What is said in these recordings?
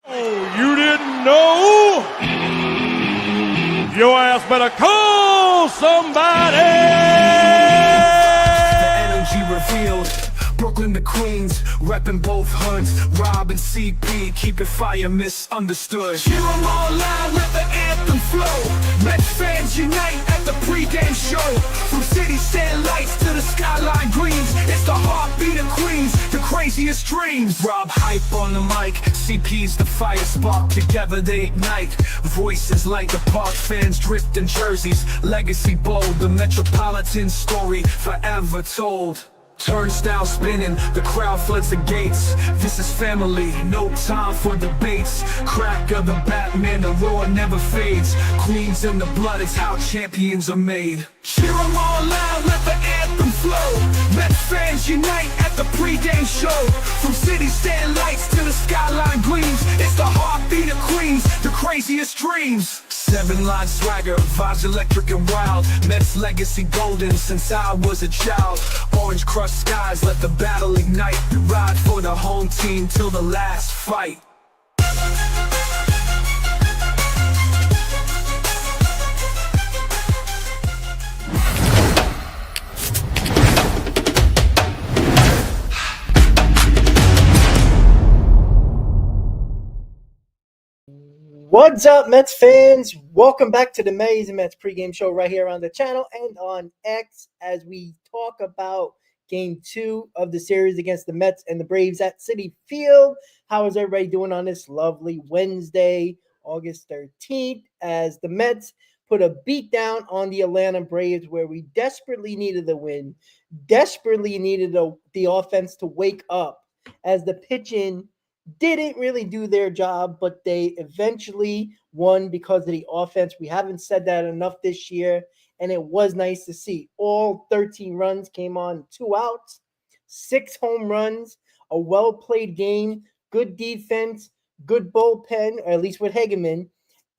Oh, you didn't know? Your ass better call somebody! The energy revealed. Brooklyn to Queens, reppin' both hoods. Rob and CP, keep it fire misunderstood. Cheer 'em all loud, let the anthem flow. Mets fans unite at the pregame show. From city stand lights to the skyline greens, it's the heartbeat of Queens, the craziest dreams. Rob hype on the mic, CP's the fire spark. Together they ignite, voices like the park fans drift in jerseys. Legacy bold, the Metropolitan story forever told. Turnstile spinning, the crowd floods the gates. This is family, no time for debates. Crack of the Batman, the roar never fades. Queens in the blood, it's how champions are made. Cheer 'em all loud, let the anthem flow. Mets fans unite at the pregame show. From city stand lights to the skyline gleams, it's the heartbeat of Queens, the craziest dreams. 7-line swagger, vibes electric and wild. Mets legacy golden since I was a child. Orange crushed skies, let the battle ignite. Ride for the home team till the last fight. What's up, Mets fans? Welcome back to the Mets PreGame Show right here on the channel and on X as we talk about Game 2 of the series against the Mets and the Braves at Citi Field. How is everybody doing on this lovely Wednesday, August 13th, as the Mets put a beat down on the Atlanta Braves where we desperately needed the win, desperately needed the offense to wake up as the pitching didn't really do their job, but they eventually won because of the offense. We haven't said that enough this year, and it was nice to see. All 13 runs came on 2 outs, 6 home runs, a well-played game, good defense, good bullpen, or at least with Hageman,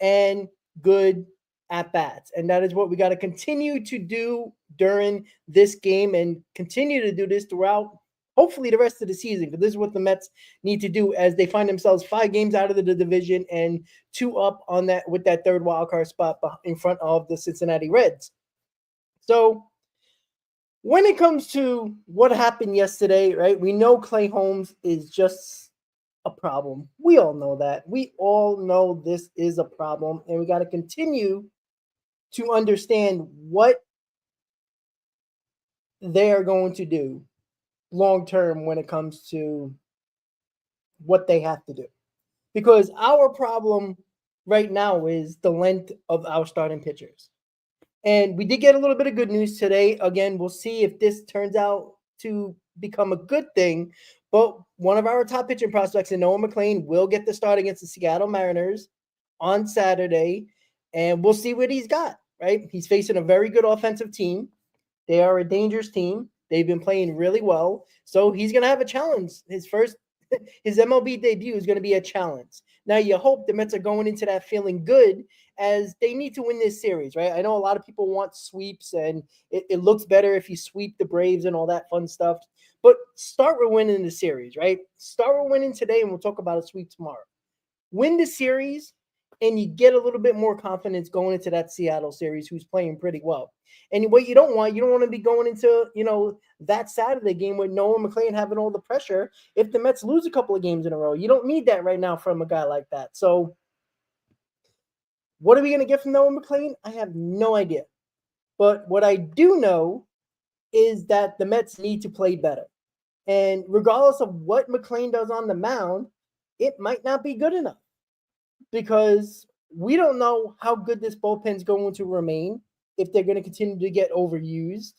and good at-bats. And that is what we got to continue to do during this game and continue to do this throughout hopefully the rest of the season, because this is what the Mets need to do as they find themselves 5 games out of the division and 2 up on that with that third wild card spot in front of the Cincinnati Reds. So when it comes to what happened yesterday, right, we know Clay Holmes is just a problem. We all know that. We all know this is a problem, and we got to continue to understand what they are going to do long term when it comes to what they have to do, because our problem right now is the length of our starting pitchers. And we did get a little bit of good news today. Again, we'll see if this turns out to become a good thing, but one of our top pitching prospects in Noah McLean will get the start against the Seattle Mariners on Saturday, and we'll see what he's got, right? He's facing a very good offensive team. They are a dangerous team. They've been playing really well, so he's going to have a challenge. His MLB debut is going to be a challenge. Now, you hope the Mets are going into that feeling good, as they need to win this series, right? I know a lot of people want sweeps, and it looks better if you sweep the Braves and all that fun stuff. But start with winning the series, right? Start with winning today, and we'll talk about a sweep tomorrow. Win the series, and you get a little bit more confidence going into that Seattle series, who's playing pretty well. And what you don't want to be going into, that Saturday game with Noah McLean having all the pressure if the Mets lose a couple of games in a row. You don't need that right now from a guy like that. So what are we going to get from Noah McLean? I have no idea. But what I do know is that the Mets need to play better. And regardless of what McLean does on the mound, it might not be good enough, because we don't know how good this bullpen is going to remain. If they're going to continue to get overused,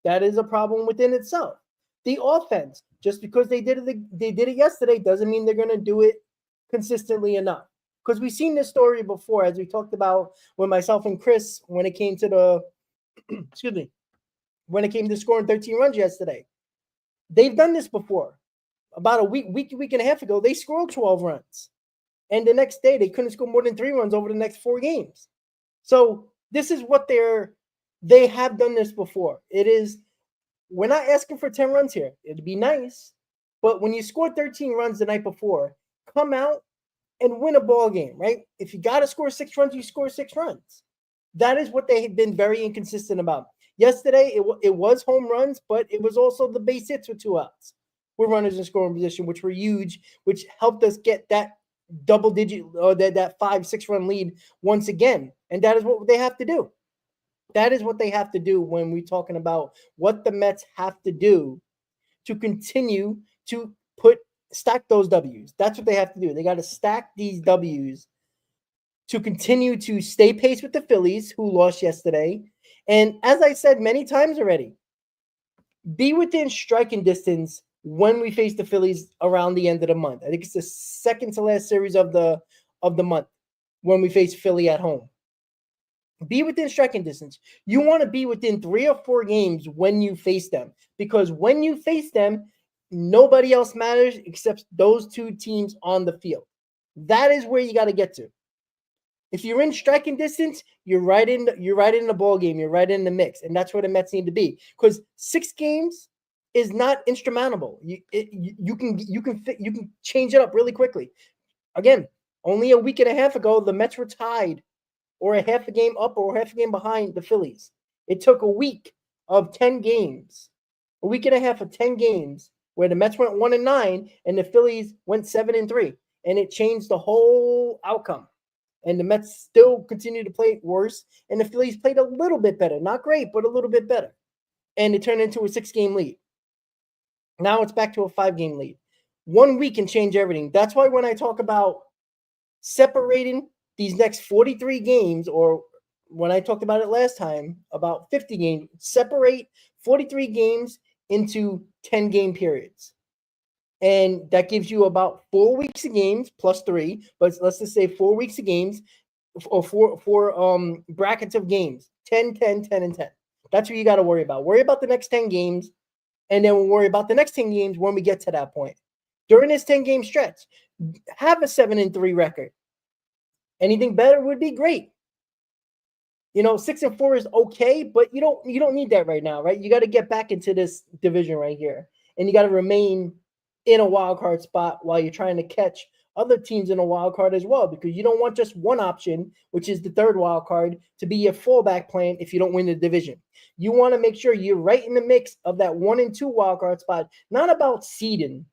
that is a problem within itself. The offense, just because they did it yesterday, doesn't mean they're going to do it consistently enough. Because we've seen this story before, as we talked about with myself and Chris, when it came to when it came to scoring 13 runs yesterday. They've done this before. About a week and a half ago, they scored 12 runs. And the next day, they couldn't score more than 3 runs over the next 4 games. So this is what they have done this before. We're not asking for 10 runs here. It'd be nice. But when you score 13 runs the night before, come out and win a ball game, right? If you got to score 6 runs, you score 6 runs. That is what they have been very inconsistent about. Yesterday, it was home runs, but it was also the base hits with 2 outs. With runners in scoring position, which were huge, which helped us get that double digit or that 5-6 run lead once again. And that is what they have to do. That is what they have to do when we're talking about what the Mets have to do to continue to stack those W's. That's what they have to do. They got to stack these W's to continue to stay pace with the Phillies, who lost yesterday. And as I said many times already, be within striking distance when we face the Phillies around the end of the month. I think it's the second to last series of the month when we face Philly at home. Be within striking distance. You want to be within 3 or 4 games when you face them, because when you face them, nobody else matters except those 2 teams on the field. That is where you got to get to. If you're in striking distance, you're right in the ball game. You're right in the mix, and that's where the Mets need to be. Because 6 games is not insurmountable. You can change it up really quickly. Again, only a week and a half ago, the Mets were tied, or a half a game up, or half a game behind the Phillies. It took a week of 10 games, a week and a half of 10 games, where the Mets went 1-9 and the Phillies went 7-3, and it changed the whole outcome. And the Mets still continue to play worse, and the Phillies played a little bit better. Not great, but a little bit better. And it turned into a 6-game lead. Now it's back to a 5-game lead. 1 week can change everything. That's why when I talk about separating these next 43 games, or when I talked about it last time, about 50 games, separate 43 games into 10-game periods. And that gives you about 4 weeks of games plus 3, but let's just say 4 weeks of games, or four brackets of games, 10, 10, 10, and 10. That's what you got to worry about. Worry about the next 10 games, and then we'll worry about the next 10 games when we get to that point. During this 10-game stretch, have a 7-3 record. Anything better would be great. 6-4 is okay, but you don't need that right now, right? You got to get back into this division right here, and you got to remain in a wild card spot while you're trying to catch other teams in a wild card as well, because you don't want just one option, which is the third wild card, to be your fallback plan if you don't win the division. You want to make sure you're right in the mix of that 1 and 2 wild card spot. Not about seeding,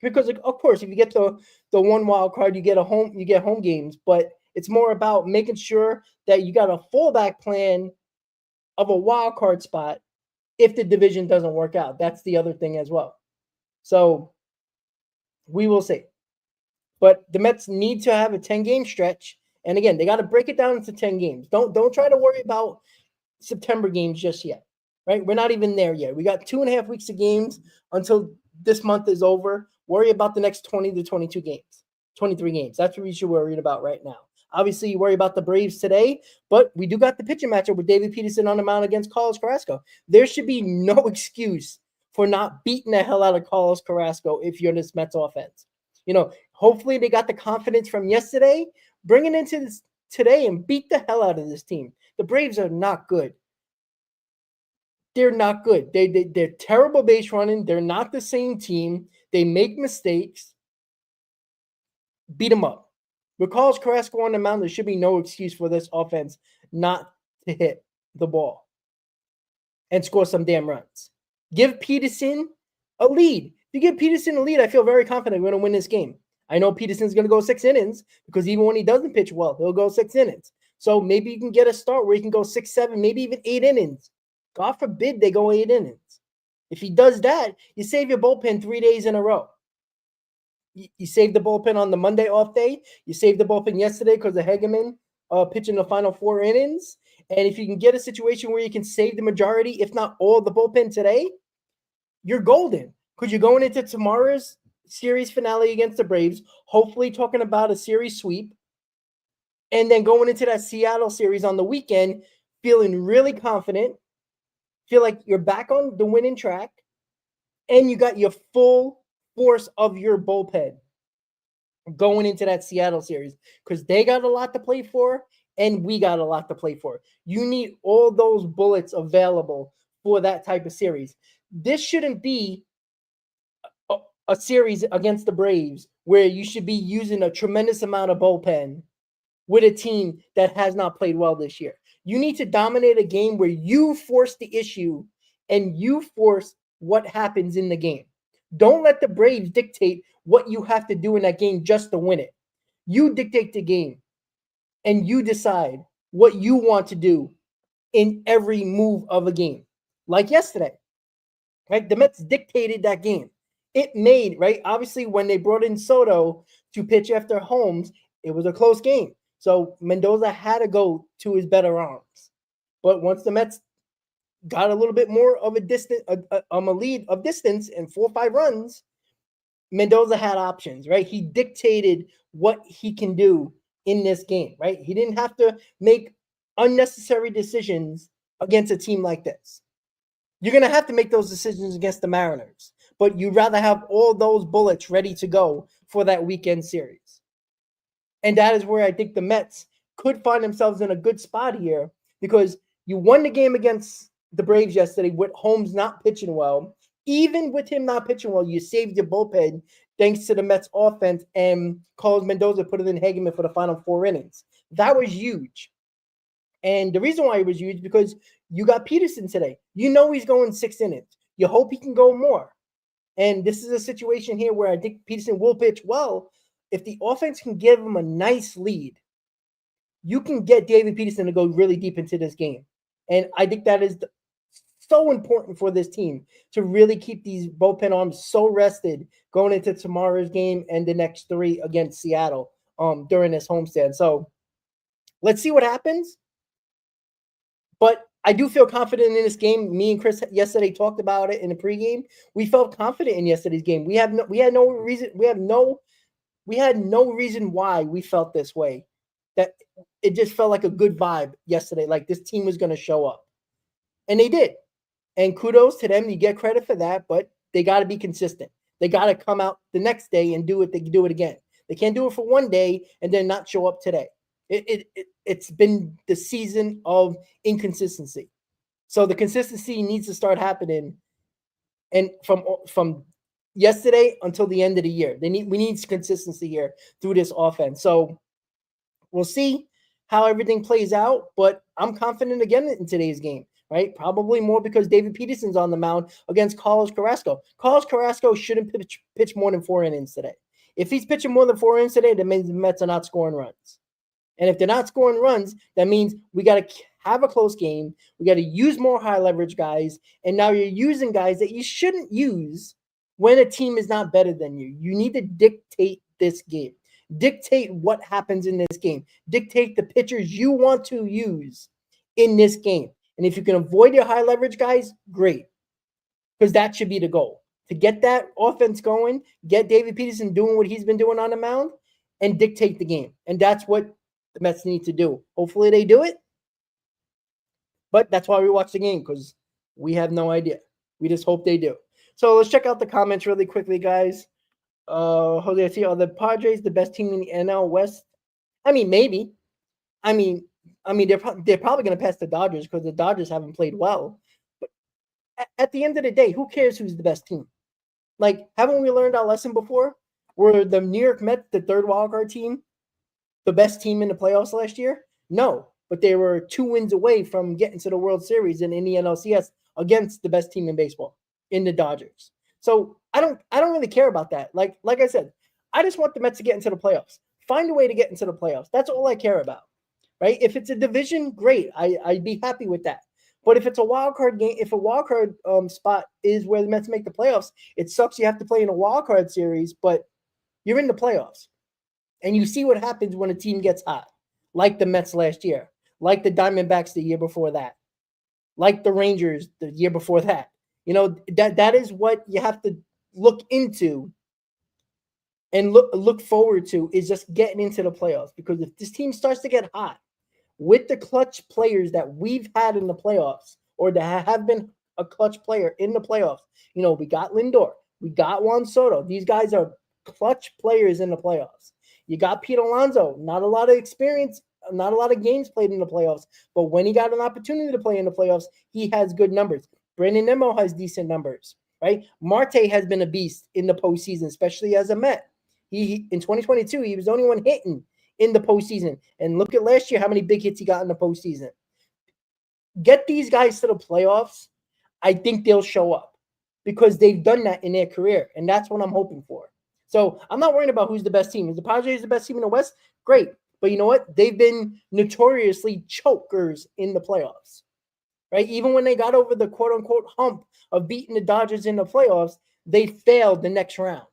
because of course, if you get the 1 wild card, you get home games, but it's more about making sure that you got a fallback plan of a wild card spot if the division doesn't work out. That's the other thing as well. So we will see. But the Mets need to have a 10-game stretch. And again, they got to break it down into 10 games. Don't try to worry about September games just yet, right? We're not even there yet. We got 2.5 weeks of games until this month is over. Worry about the next 20 to 22 games, 23 games. That's what we should worry about right now. Obviously, you worry about the Braves today, but we do got the pitching matchup with David Peterson on the mound against Carlos Carrasco. There should be no excuse for not beating the hell out of Carlos Carrasco if you're this Mets offense. Hopefully they got the confidence from yesterday, bring it into this today and beat the hell out of this team. The Braves are not good. They're not good. They're terrible base running. They're not the same team. They make mistakes. Beat them up. With Carlos Carrasco on the mound, there should be no excuse for this offense not to hit the ball and score some damn runs. Give Peterson a lead. If you give Peterson a lead, I feel very confident we're going to win this game. I know Peterson's going to go 6 innings, because even when he doesn't pitch well, he'll go 6 innings. So maybe you can get a start where he can go 6, 7, maybe even 8 innings. God forbid they go 8 innings. If he does that, you save your bullpen 3 days in a row. You saved the bullpen on the Monday off day. You saved the bullpen yesterday because of Hegeman pitching the final 4 innings. And if you can get a situation where you can save the majority, if not all, the bullpen today, you're golden, because you're going into tomorrow's series finale against the Braves, hopefully talking about a series sweep, and then going into that Seattle series on the weekend, feeling really confident, feel like you're back on the winning track, and you got your full force of your bullpen going into that Seattle series, because they got a lot to play for, and we got a lot to play for. You need all those bullets available for that type of series. This shouldn't be a series against the Braves where you should be using a tremendous amount of bullpen with a team that has not played well this year. You need to dominate a game where you force the issue and you force what happens in the game. Don't let the Braves dictate what you have to do in that game just to win it. You dictate the game and you decide what you want to do in every move of a game. Like yesterday, right? The Mets dictated that game. It made, right? Obviously, when they brought in Soto to pitch after Holmes, it was a close game. So Mendoza had to go to his better arms. But once the Mets got a little bit more of a lead of distance and 4 or 5 runs, Mendoza had options, right? He dictated what he can do in this game, right? He didn't have to make unnecessary decisions against a team like this. You're going to have to make those decisions against the Mariners, but you'd rather have all those bullets ready to go for that weekend series. And that is where I think the Mets could find themselves in a good spot here, because you won the game against the Braves yesterday with Holmes not pitching well. Even with him not pitching well, you saved your bullpen thanks to the Mets offense, and Carlos Mendoza put it in Hageman for the final 4 innings. That was huge. And the reason why it was huge because you got Peterson today. You know he's going 6 innings. You hope he can go more. And this is a situation here where I think Peterson will pitch well. If the offense can give him a nice lead, you can get David Peterson to go really deep into this game. And I think that is so important for this team to really keep these bullpen arms so rested going into tomorrow's game and the next 3 against Seattle during this homestand. So let's see what happens. But I do feel confident in this game. Me and Chris yesterday talked about it in the pregame. We felt confident in yesterday's game. We had no reason why we felt this way. That it just felt like a good vibe yesterday. Like this team was going to show up, and they did. And kudos to them. You get credit for that, but they got to be consistent. They got to come out the next day and do it. They can do it again. They can't do it for one day and then not show up today. It's been the season of inconsistency. So the consistency needs to start happening, and from yesterday until the end of the year. We need consistency here through this offense. So we'll see how everything plays out, but I'm confident again in today's game, right? Probably more because David Peterson's on the mound against Carlos Carrasco. Carlos Carrasco shouldn't pitch more than 4 innings today. If he's pitching more than 4 innings today, that means the Mets are not scoring runs. And if they're not scoring runs, that means we got to have a close game. We got to use more high leverage guys. And now you're using guys that you shouldn't use when a team is not better than you. You need to dictate this game. Dictate what happens in this game. Dictate the pitchers you want to use in this game. And if you can avoid your high leverage guys, great. Because that should be the goal. To get that offense going, get David Peterson doing what he's been doing on the mound, and dictate the game. And that's what the Mets need to do. Hopefully they do it. But that's why we watch the game, because we have no idea. We just hope they do. So let's check out the comments really quickly, guys. Jose, I see, are the Padres the best team in the NL West? I mean, maybe. I mean, they're probably going to pass the Dodgers because the Dodgers haven't played well. But at the end of the day, who cares who's the best team? Like, haven't we learned our lesson before? Were the New York Mets, the 3rd wildcard team, the best team in the playoffs last year? No, but they were 2 wins away from getting to the World Series and in the NLCS against the best team in baseball, in the Dodgers. So I don't really care about that. Like I said, I just want the Mets to get into the playoffs. Find a way to get into the playoffs. That's all I care about, right? If it's a division, great. I'd be happy with that. But if it's a wild card game, if a wild card spot is where the Mets make the playoffs, it sucks you have to play in a wild card series, but you're in the playoffs. And you see what happens when a team gets hot, like the Mets last year, like the Diamondbacks the year before that, like the Rangers the year before that. You know, that is what you have to look into and look forward to, is just getting into the playoffs. Because if this team starts to get hot with the clutch players that we've had in the playoffs, or that have been a clutch player in the playoffs, you know, we got Lindor, we got Juan Soto. These guys are clutch players in the playoffs. You got Pete Alonso, not a lot of experience, not a lot of games played in the playoffs, but when he got an opportunity to play in the playoffs, he has good numbers. Brandon Nimmo has decent numbers, right? Marte has been a beast in the postseason, especially as a Met. He in 2022, he was the only one hitting in the postseason. And look at last year, how many big hits he got in the postseason. Get these guys to the playoffs. I think they'll show up because they've done that in their career. And that's what I'm hoping for. So I'm not worried about who's the best team. Is the Padres the best team in the West? Great. But you know what? They've been notoriously chokers in the playoffs. Right? Even when they got over the quote-unquote hump of beating the Dodgers in the playoffs, they failed the next round.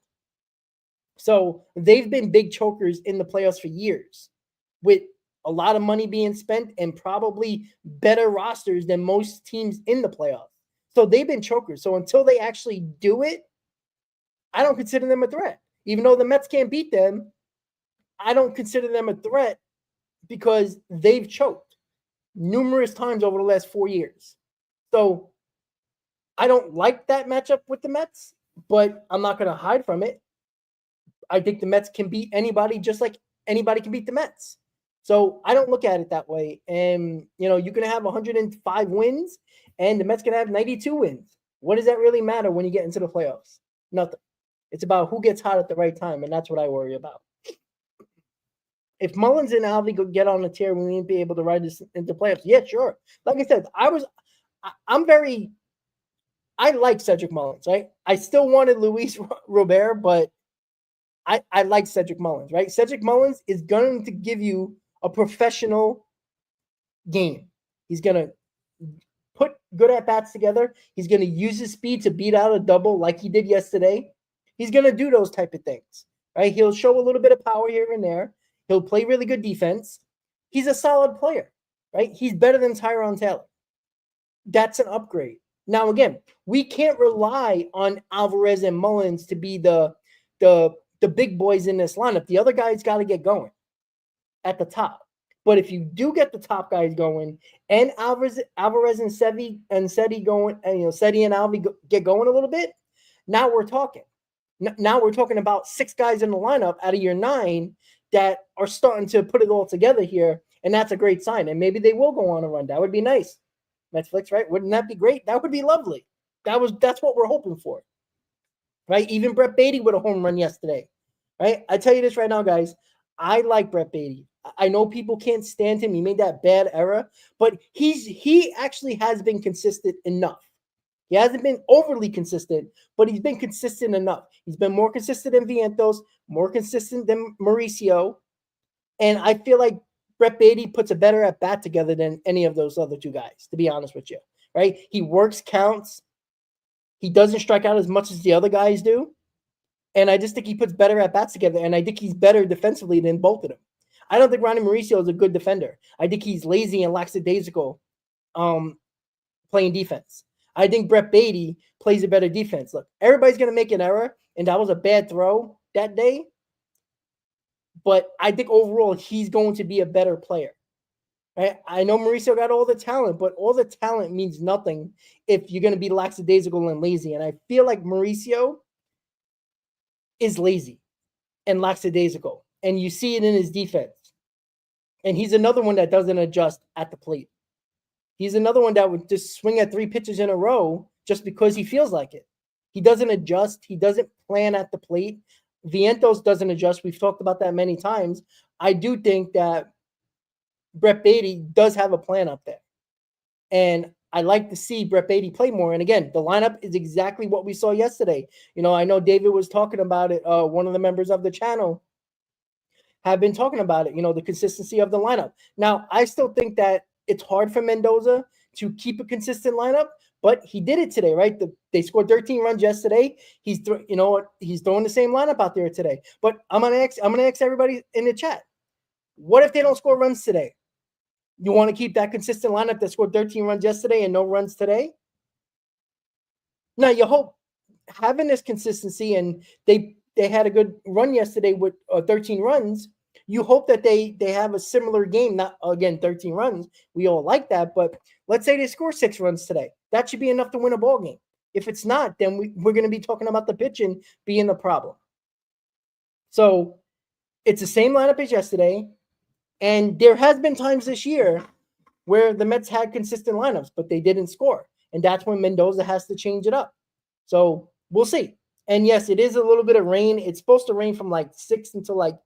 So they've been big chokers in the playoffs for years with a lot of money being spent and probably better rosters than most teams in the playoffs. So they've been chokers. So until they actually do it, I don't consider them a threat. Even though the Mets can't beat them, I don't consider them a threat because they've choked numerous times over the last 4 years. So I don't like that matchup with the Mets, but I'm not going to hide from it. I think the Mets can beat anybody just like anybody can beat the Mets. So I don't look at it that way. And, you know, you can have 105 wins and the Mets can have 92 wins. What does that really matter when you get into the playoffs? Nothing. It's about who gets hot at the right time, and that's what I worry about. If Mullins and Alvey could get on a tear, we wouldn't be able to ride this into playoffs. Yeah, sure. Like I said, I like Cedric Mullins, right? I still wanted Luis Robert, but I like Cedric Mullins, right? Cedric Mullins is going to give you a professional game. He's going to put good at-bats together. He's going to use his speed to beat out a double like he did yesterday. He's going to do those type of things, right? He'll show a little bit of power here and there. He'll play really good defense. He's a solid player, right? He's better than Tyrone Taylor. That's an upgrade. Now, again, we can't rely on Alvarez and Mullins to be the big boys in this lineup. The other guys got to get going at the top. But if you do get the top guys going and Alvarez and Seti going, and Seti and Alvey get going a little bit, now we're talking. Now we're talking about 6 guys in the lineup out of your 9 that are starting to put it all together here, and that's a great sign. And maybe they will go on a run. That would be nice. Netflix, right? Wouldn't that be great? That would be lovely. That's what we're hoping for, right? Even Brett Beatty with a home run yesterday, right? I tell you this right now, guys. I like Brett Beatty. I know people can't stand him. He made that bad error, but he actually has been consistent enough. He hasn't been overly consistent, but he's been consistent enough. He's been more consistent than Vientos, more consistent than Mauricio, and I feel like Brett Beatty puts a better at-bat together than any of those other 2 guys, to be honest with you, right? He works counts. He doesn't strike out as much as the other guys do, and I just think he puts better at-bats together, and I think he's better defensively than both of them. I don't think Ronnie Mauricio is a good defender. I think he's lazy and lackadaisical playing defense. I think Brett Beatty plays a better defense. Look, everybody's going to make an error, and that was a bad throw that day. But I think overall he's going to be a better player. Right? I know Mauricio got all the talent, but all the talent means nothing if you're going to be lackadaisical and lazy. And I feel like Mauricio is lazy and lackadaisical, and you see it in his defense. And he's another one that doesn't adjust at the plate. He's another one that would just swing at 3 pitches in a row just because he feels like it. He doesn't adjust. He doesn't plan at the plate. Vientos doesn't adjust. We've talked about that many times. I do think that Brett Beatty does have a plan up there. And I like to see Brett Beatty play more. And again, the lineup is exactly what we saw yesterday. I know David was talking about it. One of the members of the channel have been talking about it, the consistency of the lineup. Now, I still think that it's hard for Mendoza to keep a consistent lineup, but he did it today, right? They scored 13 runs yesterday. He's throwing the same lineup out there today. But I'm gonna ask everybody in the chat, what if they don't score runs today? You want to keep that consistent lineup that scored 13 runs yesterday and no runs today? Now you hope having this consistency, and they had a good run yesterday with 13 runs. You hope that they have a similar game, not, again, 13 runs. We all like that, but let's say they score 6 runs today. That should be enough to win a ball game. If it's not, then we're going to be talking about the pitching being the problem. So it's the same lineup as yesterday, and there has been times this year where the Mets had consistent lineups, but they didn't score, and that's when Mendoza has to change it up. So we'll see. And yes, it is a little bit of rain. It's supposed to rain from like 6 until like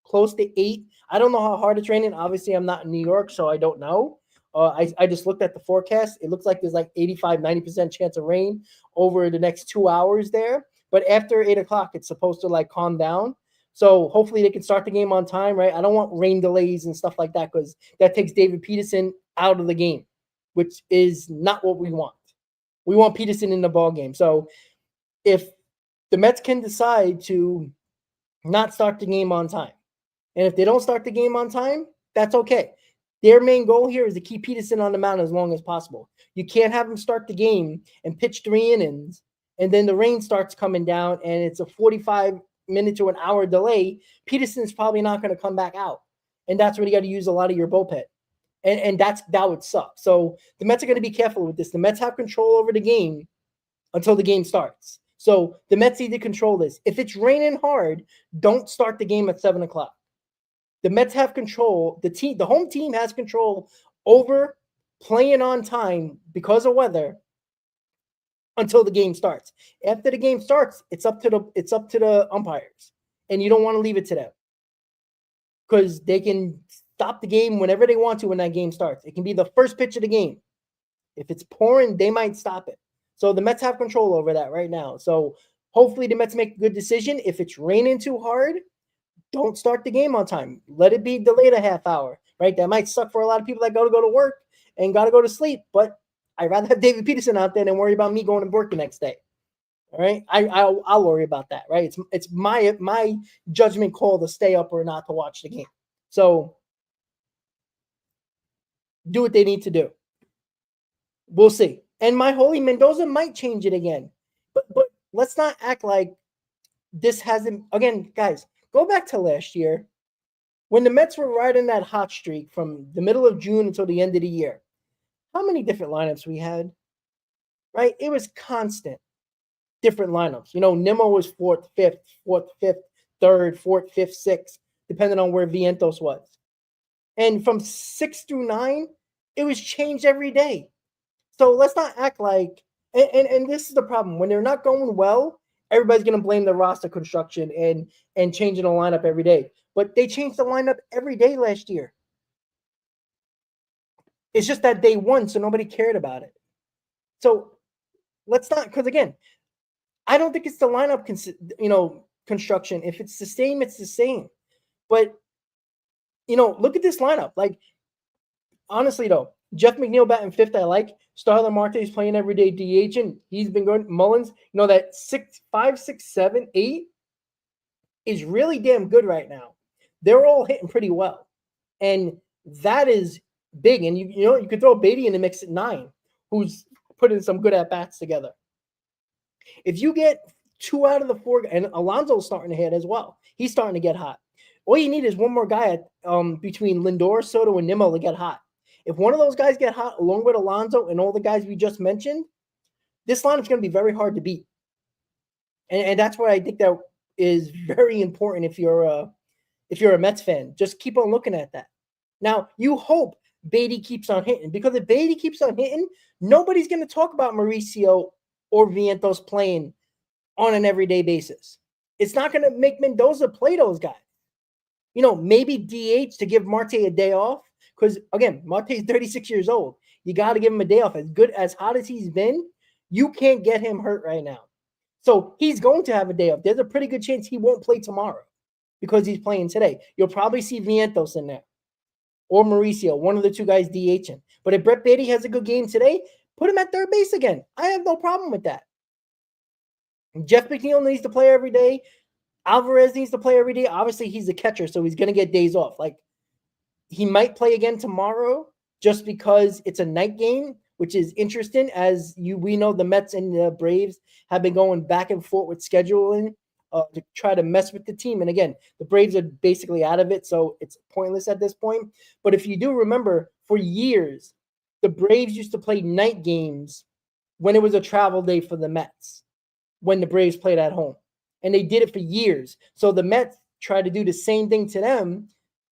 close to 8. I don't know how hard it's raining. Obviously, I'm not in New York, so I don't know. I just looked at the forecast. It looks like there's like 85-90% chance of rain over the next 2 hours there. But after 8 o'clock, it's supposed to like calm down. So hopefully they can start the game on time, right? I don't want rain delays and stuff like that because that takes David Peterson out of the game, which is not what we want. We want Peterson in the ball game. So if the Mets can decide to not start the game on time, and if they don't start the game on time, that's okay. Their main goal here is to keep Peterson on the mound as long as possible. You can't have him start the game and pitch 3 innings, and then the rain starts coming down, and it's a 45-minute to an hour delay. Peterson's probably not going to come back out, and that's when you got to use a lot of your bullpen, and that would suck. So the Mets are going to be careful with this. The Mets have control over the game until the game starts. So the Mets need to control this. If it's raining hard, don't start the game at 7 o'clock. The Mets have control. The home team has control over playing on time because of weather until the game starts. After the game starts, it's up to the umpires, and you don't want to leave it to them because they can stop the game whenever they want to when that game starts. It can be the first pitch of the game. If it's pouring, they might stop it. So the Mets have control over that right now. So hopefully the Mets make a good decision. If it's raining too hard, don't start the game on time. Let it be delayed a half hour, right? That might suck for a lot of people that got to go to work and got to go to sleep, but I'd rather have David Peterson out there than worry about me going to work the next day. All right, I'll worry about that, right? It's my judgment call to stay up or not to watch the game. So do what they need to do. We'll see. And my holy Mendoza might change it again, but let's not act like this hasn't. Again, guys, go back to last year when the Mets were riding that hot streak from the middle of June until the end of the year. How many different lineups we had, right? It was constant different lineups. Nimmo was 4th, 5th, 4th, 5th, 3rd, 4th, 5th, 6th, depending on where Vientos was. And from 6 through 9, it was changed every day. So let's not act like, and this is the problem. When they're not going well, everybody's going to blame the roster construction and changing the lineup every day. But they changed the lineup every day last year. It's just that they won, so nobody cared about it. So let's not, because again, I don't think it's the lineup, construction. If it's the same, it's the same. But, look at this lineup. Like, honestly, though, Jeff McNeil batting 5th, I like. Starlin Marte is playing every day DH, and he's been going. Mullins, that 5, 6, 7, 8 is really damn good right now. They're all hitting pretty well. And that is big. And you could throw Beatty in the mix at 9, who's putting some good at-bats together. If you get 2 out of the 4, and Alonso's starting to hit as well. He's starting to get hot. All you need is one more guy between Lindor, Soto, and Nimmo to get hot. If one of those guys get hot, along with Alonso and all the guys we just mentioned, this lineup's going to be very hard to beat. And that's why I think that is very important if you're a Mets fan. Just keep on looking at that. Now, you hope Beatty keeps on hitting, because if Beatty keeps on hitting, nobody's going to talk about Mauricio or Vientos playing on an everyday basis. It's not going to make Mendoza play those guys. Maybe DH to give Marte a day off. Because, again, Marte's 36 years old. You got to give him a day off. As hot as he's been, you can't get him hurt right now. So he's going to have a day off. There's a pretty good chance he won't play tomorrow because he's playing today. You'll probably see Vientos in there or Mauricio, one of the 2 guys DHing. But if Brett Beatty has a good game today, put him at third base again. I have no problem with that. Jeff McNeil needs to play every day. Alvarez needs to play every day. Obviously, he's a catcher, so he's going to get days off. Like, he might play again tomorrow just because it's a night game, which is interesting. We know the Mets and the Braves have been going back and forth with scheduling to try to mess with the team. And again, the Braves are basically out of it, so it's pointless at this point. But if you do remember, for years, the Braves used to play night games when it was a travel day for the Mets, when the Braves played at home. And they did it for years. So the Mets tried to do the same thing to them,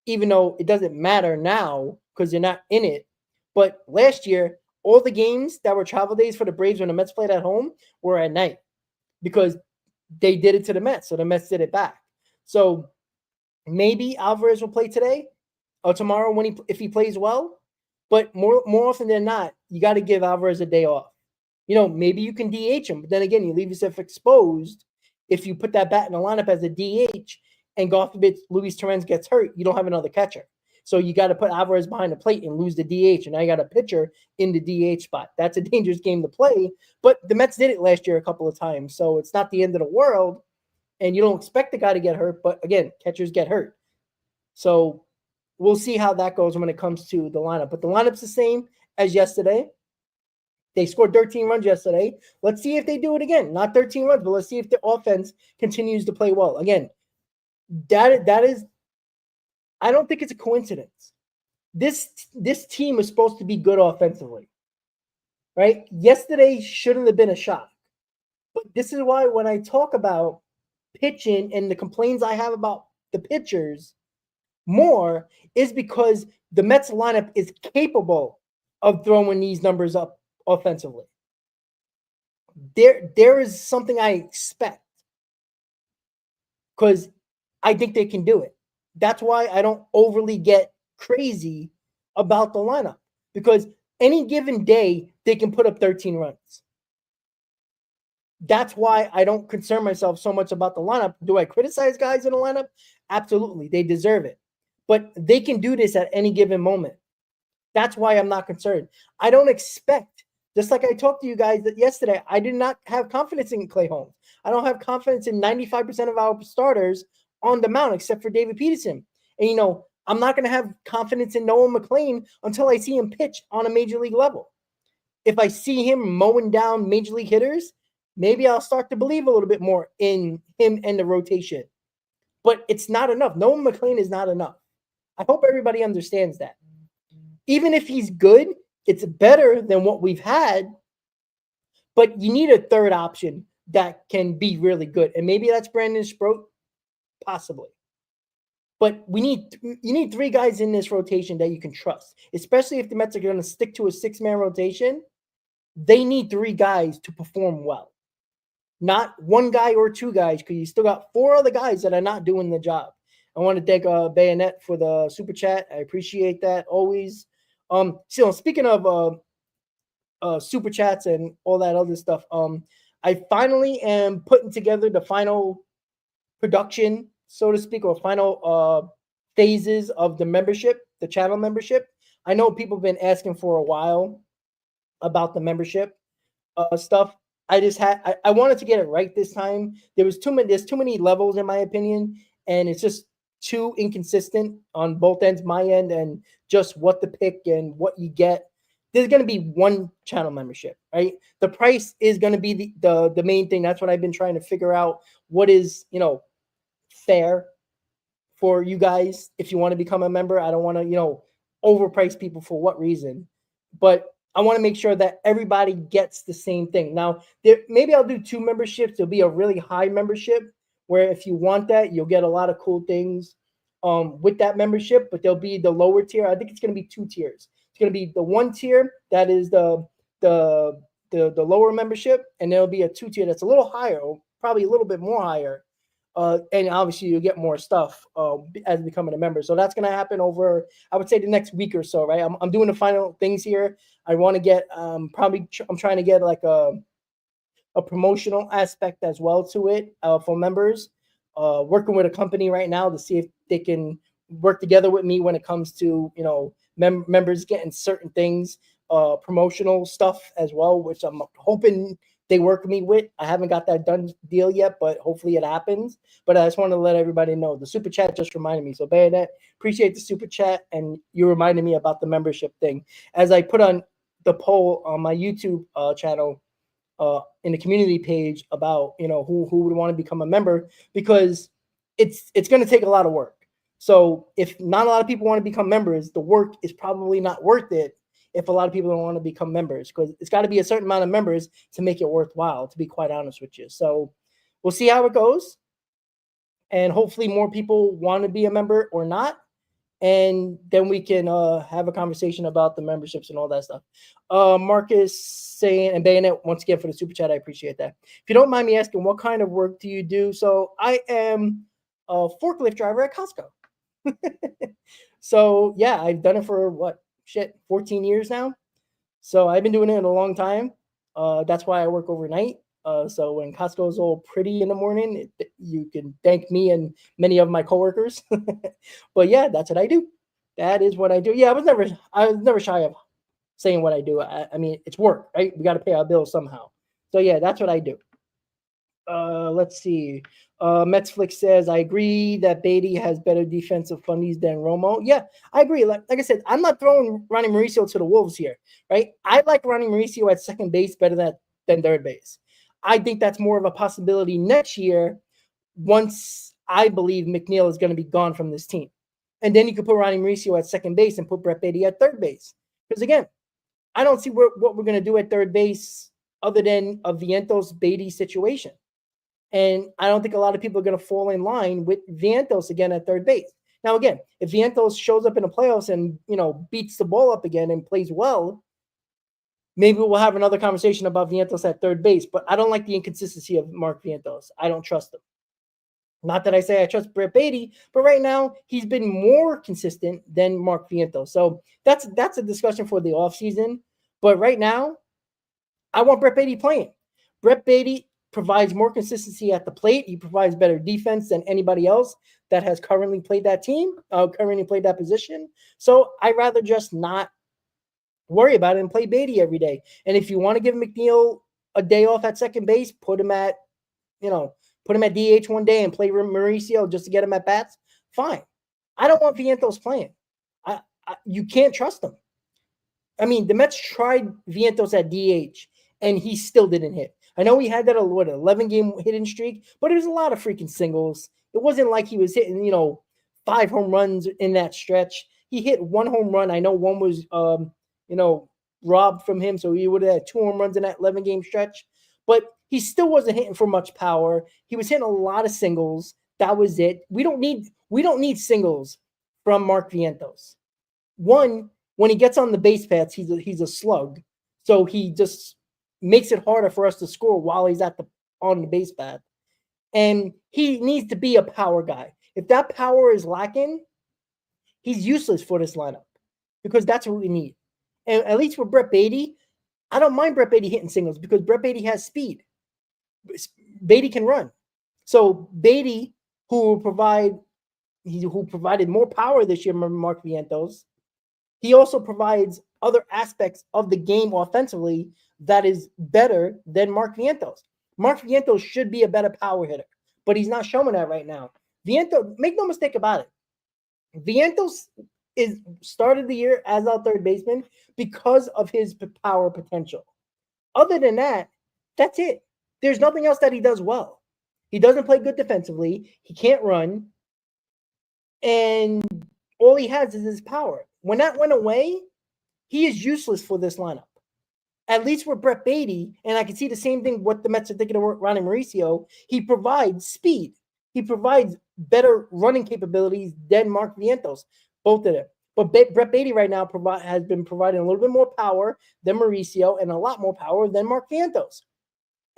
even though it doesn't matter now because they're not in it. But last year, all the games that were travel days for the Braves when the Mets played at home were at night because they did it to the Mets, so the Mets did it back. So maybe Alvarez will play today or tomorrow if he plays well, but more often than not, you got to give Alvarez a day off. Maybe you can DH him, but then again, you leave yourself exposed if you put that bat in the lineup as a DH and God forbid Luis Torrens gets hurt, you don't have another catcher. So you got to put Alvarez behind the plate and lose the DH, and now you got a pitcher in the DH spot. That's a dangerous game to play, but the Mets did it last year a couple of times, so it's not the end of the world, and you don't expect the guy to get hurt, but again, catchers get hurt. So we'll see how that goes when it comes to the lineup. But the lineup's the same as yesterday. They scored 13 runs yesterday. Let's see if they do it again. Not 13 runs, but let's see if the offense continues to play well. Again, that is, I don't think it's a coincidence. This team is supposed to be good offensively, right? Yesterday shouldn't have been a shock. But this is why when I talk about pitching and the complaints I have about the pitchers more is because the Mets lineup is capable of throwing these numbers up offensively. There is something I expect because I think they can do it. That's why I don't overly get crazy about the lineup, because any given day they can put up 13 runs. That's why I don't concern myself so much about the lineup. Do I criticize guys in the lineup? Absolutely. They deserve it. But they can do this at any given moment. That's why I'm not concerned. I don't expect, just like I talked to you guys yesterday, I did not have confidence in Clay Holmes. I don't have confidence in 95% of our starters on the mound except for David Peterson. And, I'm not going to have confidence in Noah McLean until I see him pitch on a major league level. If I see him mowing down major league hitters, maybe I'll start to believe a little bit more in him and the rotation. But it's not enough. Noah McLean is not enough. I hope everybody understands that. Even if he's good, it's better than what we've had. But you need a third option that can be really good. And maybe that's Brandon Sproat, possibly. But you need three guys in this rotation that you can trust, especially if the Mets are going to stick to a six-man rotation. They need three guys to perform well. Not one guy or two guys, because you still got four other guys that are not doing the job. I want to thank Bayonet for the super chat. I appreciate that always. So speaking of super chats and all that other stuff, I finally am putting together the final production, so to speak, or final phases of the membership, the channel membership. I know people have been asking for a while about the membership stuff. I wanted to get it right this time. There's too many levels in my opinion, and it's just too inconsistent on both ends, my end and just what to pick and what you get. There's going to be one channel membership, right? The price is going to be the main thing. That's what I've been trying to figure out. What is, fair for you guys if you want to become a member. I don't want to, overprice people for what reason, but I want to make sure that everybody gets the same thing. Now, maybe I'll do two memberships. There'll be a really high membership where if you want that, you'll get a lot of cool things with that membership, but there'll be the lower tier. I think it's going to be two tiers. It's going to be the one tier that is the lower membership, and there'll be a two tier that's a little higher, probably a little bit more higher. And obviously you'll get more stuff as becoming a member. So that's going to happen over, I would say, the next week or so, right? I'm doing the final things here. I want to get I'm trying to get like a promotional aspect as well to it for members. Working with a company right now to see if they can work together with me when it comes to, members getting certain things, promotional stuff as well, which I'm hoping they work me with. I haven't got that done deal yet, but hopefully it happens. But I just want to let everybody know. The super chat just reminded me. So Bayonet, appreciate the super chat, and you reminded me about the membership thing. As I put on the poll on my YouTube channel in the community page about who would want to become a member, because it's going to take a lot of work. So if not a lot of people want to become members, the work is probably not worth it. If a lot of people don't want to become members, because it's got to be a certain amount of members to make it worthwhile, to be quite honest with you. So we'll see how it goes. And hopefully more people want to be a member or not. and then we can have a conversation about the memberships and all that stuff. Marcus saying, and Bayonet, once again for the super chat, I appreciate that. If you don't mind me asking, what kind of work do you do? So I am a forklift driver at Costco. So yeah, I've done it for 14 years now. So I've been doing it in a long time. That's why I work overnight. So when Costco is all pretty in the morning, you can thank me and many of my coworkers. But yeah, that's what I do. That is what I do. Yeah, I was never shy of saying what I do. I mean, it's work, right? We got to pay our bills somehow. So yeah, that's what I do. Let's see. Metsflix says, I agree that Beatty has better defensive fundies than Romo. Yeah, I agree. Like I said, I'm not throwing Ronnie Mauricio to the Wolves here, right? I like Ronnie Mauricio at second base better than third base. I think that's more of a possibility next year once I believe McNeil is going to be gone from this team. And then you could put Ronnie Mauricio at second base and put Brett Beatty at third base. Because again, I don't see what we're going to do at third base other than a Vientos-Beatty situation. And I don't think a lot of people are going to fall in line with Vientos again at third base. Now, again, if Vientos shows up in the playoffs and, beats the ball up again and plays well, maybe we'll have another conversation about Vientos at third base. But I don't like the inconsistency of Mark Vientos. I don't trust him. Not that I say I trust Brett Beatty, but right now he's been more consistent than Mark Vientos. So that's a discussion for the offseason. But right now, I want Brett Beatty playing. Brett Beatty provides more consistency at the plate. He provides better defense than anybody else that has currently played that team, currently played that position. So I'd rather just not worry about it and play Beatty every day. And if you want to give McNeil a day off at second base, put him at DH one day and play Mauricio just to get him at bats, fine. I don't want Vientos playing. You can't trust him. I mean, the Mets tried Vientos at DH, and he still didn't hit. I know he had that 11-game hitting streak, but it was a lot of freaking singles. It wasn't like he was hitting, 5 home runs in that stretch. He hit 1 home run. I know one was, robbed from him, so he would have had 2 home runs in that 11-game stretch. But he still wasn't hitting for much power. He was hitting a lot of singles. That was it. We don't need singles from Mark Vientos. One, when he gets on the base paths, he's a slug. So he just makes it harder for us to score while he's on the base path. And he needs to be a power guy. If that power is lacking, he's useless for this lineup because that's what we need. And at least with Brett Beatty, I don't mind Brett Beatty hitting singles because Brett Beatty has speed. Beatty can run. So Beatty, who provided more power this year than Mark Vientos, he also provides other aspects of the game offensively that is better than Mark Vientos. Mark Vientos should be a better power hitter, but he's not showing that right now. Vientos, make no mistake about it, Vientos started the year as our third baseman because of his power potential. Other than that, that's it. There's nothing else that he does well. He doesn't play good defensively. He can't run. And all he has is his power. When that went away, he is useless for this lineup. At least with Brett Beatty, and I can see the same thing what the Mets are thinking of Ronnie Mauricio, he provides speed. He provides better running capabilities than Mark Vientos, both of them. But Brett Beatty right now has been providing a little bit more power than Mauricio and a lot more power than Mark Vientos.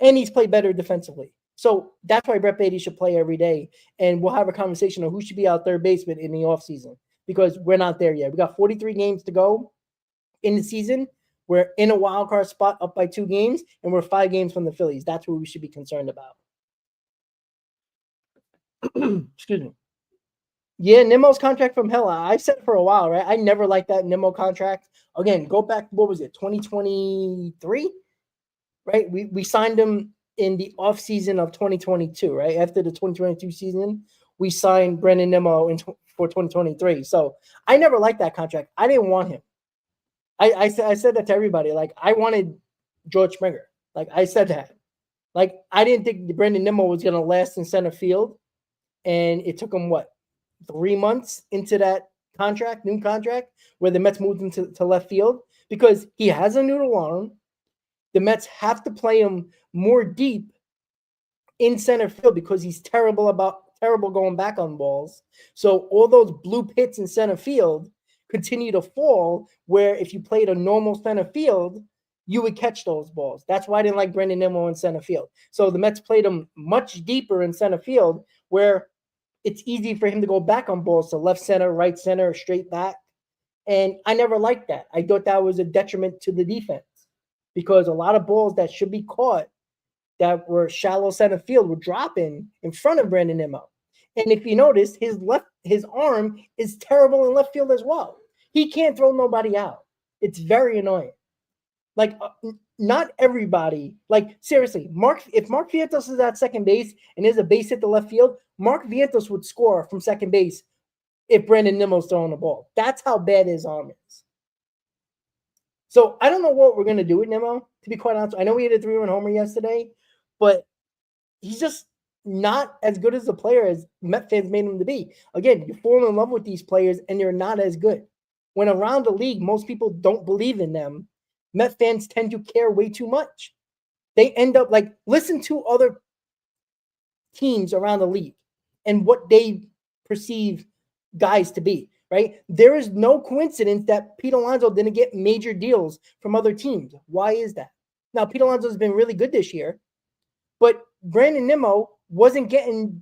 And he's played better defensively. So that's why Brett Beatty should play every day. And we'll have a conversation on who should be our third baseman in the offseason because we're not there yet. We got 43 games to go in the season. We're in a wild card spot up by 2 games, and we're 5 games from the Phillies. That's what we should be concerned about. Excuse me. Yeah, Nimmo's contract from hell. I've said it for a while, right? I never liked that Nimmo contract. Again, go back, what was it, 2023? Right? We signed him in the offseason of 2022, right? After the 2022 season, we signed Brandon Nimmo for 2023. So I never liked that contract. I didn't want him. I said that to everybody. Like, I wanted George Springer. Like, I said that. Like, I didn't think Brandon Nimmo was going to last in center field. And it took him, 3 months into that new contract, where the Mets moved him to left field because he has a noodle arm. The Mets have to play him more deep in center field because he's terrible terrible going back on balls. So all those blue pits in center field continue to fall, where if you played a normal center field, you would catch those balls. That's why I didn't like Brandon Nimmo in center field. So the Mets played him much deeper in center field, where it's easy for him to go back on balls to left center, right center, straight back. And I never liked that. I thought that was a detriment to the defense, because a lot of balls that should be caught that were shallow center field were dropping in front of Brandon Nimmo. And if you notice, his arm is terrible in left field as well. He can't throw nobody out. It's very annoying. Like, not everybody, like, seriously, if Mark Vientos is at second base and there's a base hit to left field, Mark Vientos would score from second base if Brandon Nimmo's throwing the ball. That's how bad his arm is. So I don't know what we're going to do with Nimmo, to be quite honest. I know we had a 3-run homer yesterday, but he's just not as good as the player as Met fans made him to be. Again, you fall in love with these players and they're not as good. When around the league, most people don't believe in them. Met fans tend to care way too much. They end up like, listen to other teams around the league and what they perceive guys to be, right? There is no coincidence that Pete Alonso didn't get major deals from other teams. Why is that? Now, Pete Alonso has been really good this year, but Brandon Nimmo wasn't getting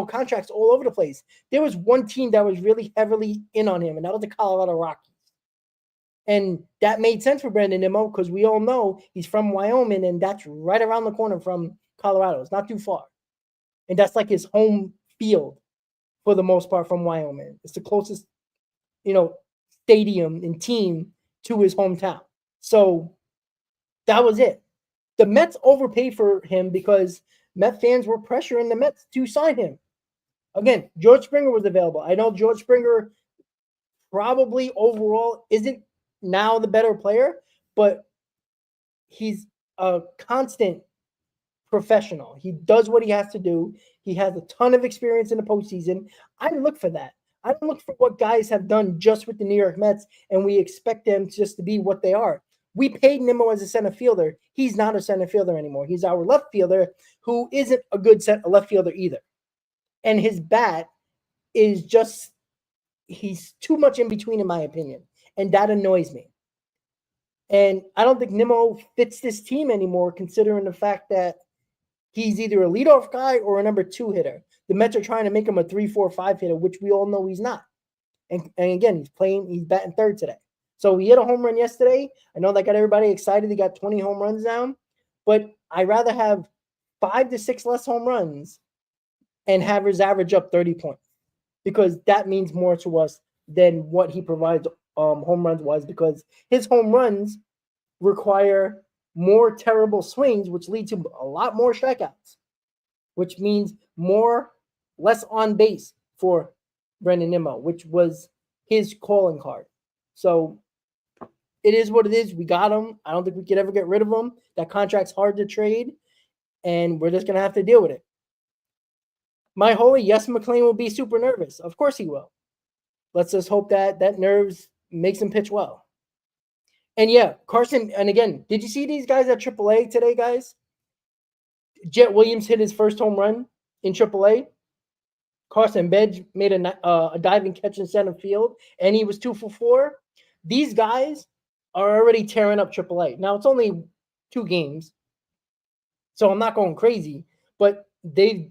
contracts all over the place. There was one team that was really heavily in on him, and that was the Colorado Rockies. And that made sense for Brandon Nimmo because we all know he's from Wyoming, and that's right around the corner from Colorado. It's not too far. And that's like his home field for the most part from Wyoming. It's the closest, stadium and team to his hometown. So that was it. The Mets overpaid for him because Met fans were pressuring the Mets to sign him. Again, George Springer was available. I know George Springer probably overall isn't now the better player, but he's a constant professional. He does what he has to do. He has a ton of experience in the postseason. I look for that. I don't look for what guys have done just with the New York Mets, and we expect them just to be what they are. We paid Nimmo as a center fielder. He's not a center fielder anymore. He's our left fielder who isn't a good left fielder either. And his bat is just, he's too much in between, in my opinion. And that annoys me. And I don't think Nimmo fits this team anymore, considering the fact that he's either a leadoff guy or a number 2 hitter. The Mets are trying to make him a 3, 4, 5 hitter, which we all know he's not. And again, he's batting third today. So he hit a home run yesterday. I know that got everybody excited. He got 20 home runs down. But I'd rather have 5 to 6 less home runs and have his average up 30 points, because that means more to us than what he provides home runs wise, because his home runs require more terrible swings, which lead to a lot more strikeouts, which means less on base for Brandon Nimmo, which was his calling card. So it is what it is. We got him. I don't think we could ever get rid of him. That contract's hard to trade, and we're just going to have to deal with it. My holy, yes, McLean will be super nervous. Of course he will. Let's just hope that nerves makes him pitch well. And yeah, Carson, and again, did you see these guys at AAA today, guys? Jet Williams hit his first home run in AAA. Carson Bedge made a diving catch in center field, and he was 2 for 4. These guys are already tearing up AAA. Now, it's only 2 games, so I'm not going crazy, but they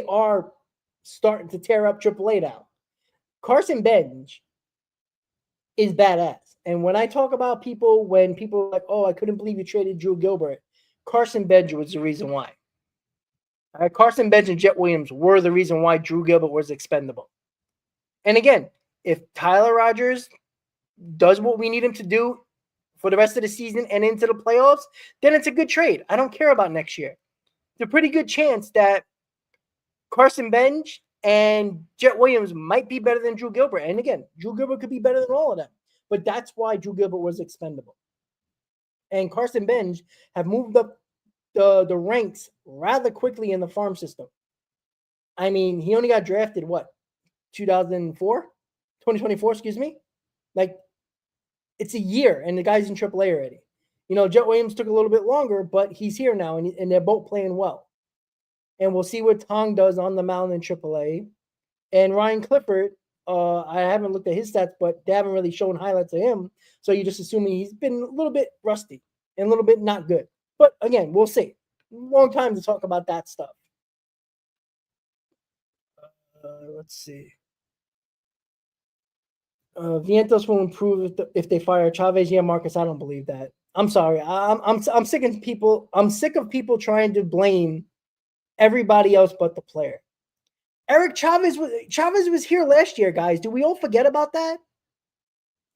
are starting to tear up AAA now. Carson Bedge is badass. And when I talk about people, when people are like, oh, I couldn't believe you traded Drew Gilbert, Carson Bedge was the reason why. Carson Bedge and Jet Williams were the reason why Drew Gilbert was expendable. And again, if Tyler Rogers does what we need him to do for the rest of the season and into the playoffs, then it's a good trade. I don't care about next year. There's a pretty good chance that Carson Bedge and Jet Williams might be better than Drew Gilbert. And again, Drew Gilbert could be better than all of them. But that's why Drew Gilbert was expendable. And Carson Bedge have moved up the ranks rather quickly in the farm system. I mean, he only got drafted, 2024, excuse me. Like, it's a year, and the guy's in AAA already. Jet Williams took a little bit longer, but he's here now, and they're both playing well. and we'll see what Tong does on the mound in AAA. And Ryan Clifford, I haven't looked at his stats, but they haven't really shown highlights of him. So you're just assuming he's been a little bit rusty and a little bit not good. But again, we'll see. Long time to talk about that stuff. Let's see. Vientos will improve if they fire Chavez. Yeah, Marcus, I don't believe that. I'm sorry. I'm sick of people. I'm sick of people trying to blame everybody else but the player. Eric Chavez was here last year, guys. Do we all forget about that?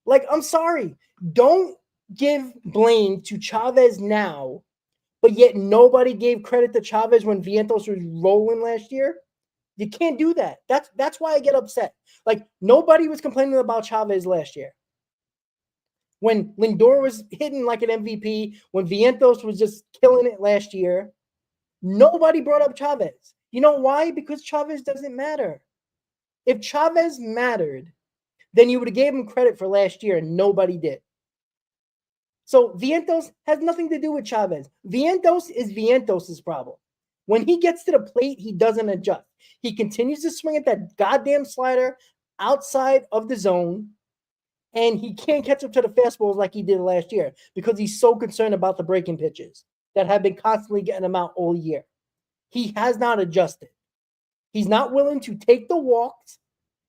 Like, I'm sorry. Don't give blame to Chavez now, but yet nobody gave credit to Chavez when Vientos was rolling last year. You can't do that. That's why I get upset. Like, nobody was complaining about Chavez last year. When Lindor was hitting like an MVP, when Vientos was just killing it last year, nobody brought up Chavez. You know why? Because Chavez doesn't matter. If Chavez mattered, then you would have gave him credit for last year, and nobody did. So Vientos has nothing to do with Chavez. Vientos is Vientos' problem. When he gets to the plate, he doesn't adjust. He continues to swing at that goddamn slider outside of the zone, and he can't catch up to the fastballs like he did last year because he's so concerned about the breaking pitches that have been constantly getting him out all year. He has not adjusted. He's not willing to take the walks.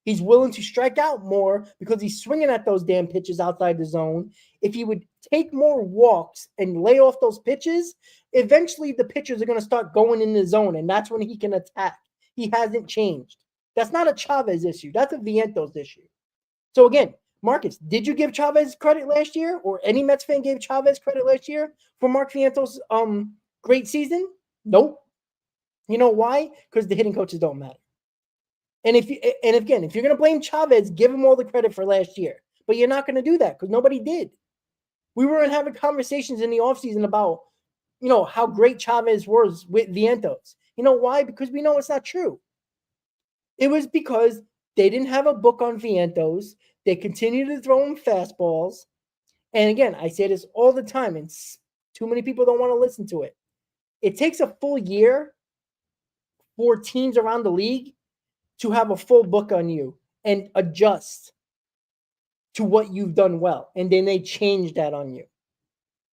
He's willing to strike out more because he's swinging at those damn pitches outside the zone. If he would take more walks and lay off those pitches, eventually the pitchers are going to start going in the zone, and that's when he can attack. He hasn't changed. That's not a Chavez issue. That's a Vientos issue. So again, Marcus, did you give Chavez credit last year, or any Mets fan gave Chavez credit last year for Mark Vientos' great season? Nope. You know why? Because the hitting coaches don't matter. And if you're going to blame Chavez, give him all the credit for last year. But you're not going to do that because nobody did. We weren't having conversations in the offseason about, how great Chavez was with Vientos. You know why? Because we know it's not true. It was because they didn't have a book on Vientos. They continued to throw him fastballs. And again, I say this all the time, and too many people don't want to listen to it. It takes a full year for teams around the league to have a full book on you and adjust to what you've done well. And then they change that on you.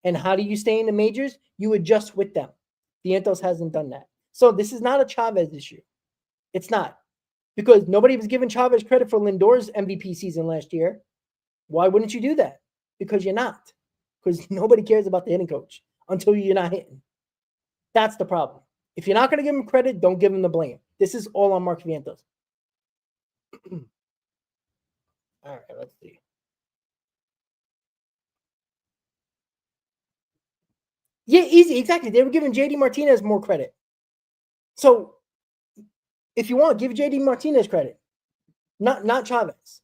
And how do you stay in the majors? You adjust with them. Vientos hasn't done that. So this is not a Chavez issue. It's not. Because nobody was giving Chavez credit for Lindor's MVP season last year. Why wouldn't you do that? Because you're not. Because nobody cares about the hitting coach until you're not hitting. That's the problem. If you're not going to give him credit, don't give him the blame. This is all on Mark Vientos. All right, let's see. Yeah, easy. Exactly. They were giving JD Martinez more credit. So if you want, give JD Martinez credit, not Chavez.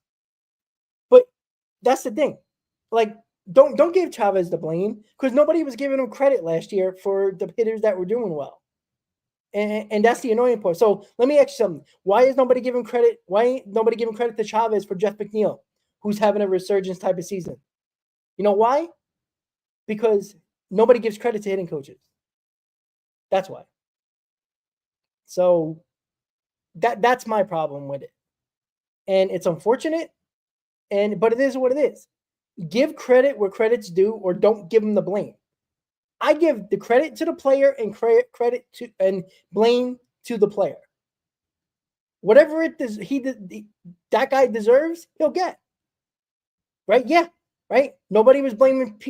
But that's the thing. Like, don't give Chavez the blame because nobody was giving him credit last year for the hitters that were doing well. And that's the annoying part. So let me ask you something. Why is nobody giving credit? Why ain't nobody giving credit to Chavez for Jeff McNeil, who's having a resurgence type of season? You know why? Because nobody gives credit to hitting coaches. That's why. So that's my problem with it. And it's unfortunate, but it is what it is. Give credit where credit's due, or don't give them the blame. I give the credit to the player and credit to and blame to the player. Whatever it does, that guy deserves, he'll get. Right? Yeah. Right? Nobody was blaming